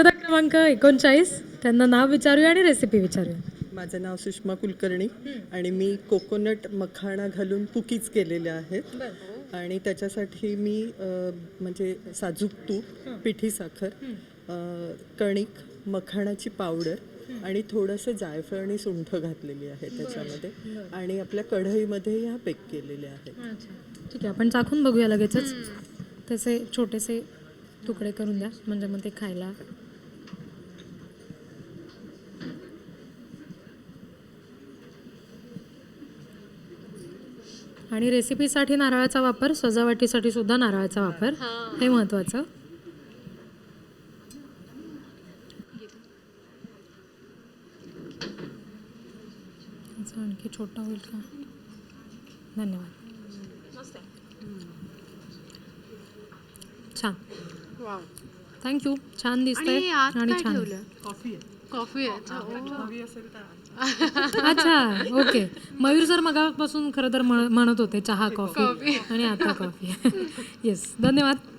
स्पर्धक क्रमांक 39, त्यांना नाव विचारूया आणि रेसिपी विचारूया. माझं नाव सुषमा कुलकर्णी आणि मी कोकोनट मखाणा घालून कुकीज केलेल्या आहेत. आणि त्याच्यासाठी मी म्हणजे साजूक तूप, पिठी साखर, कणिक, मखाणाची पावडर आणि थोडंसं जायफळ आणि सुंठ घातलेली आहे त्याच्यामध्ये. आणि आपल्या कढईमध्ये ह्या बेक केलेल्या आहेत. ठीक आहे, आपण चाखून बघूया लगेचच. त्याचे छोटेसे तुकडे करून द्या म्हणजे मग ते खायला. आणि रेसिपीसाठी नारळाचा वापर, सजावटीसाठी सुद्धा नारळाचा वापर, हे महत्वाचं. आणखी छोटा होईल का? धन्यवाद. छान, थँक्यू. छान दिसतंय आणि छान. कॉफी आहे. अच्छा, ओके. मयूर सर मगापासून खरं तर म्हणत होते चहा कॉफी आणि आता कॉफी. येस, धन्यवाद.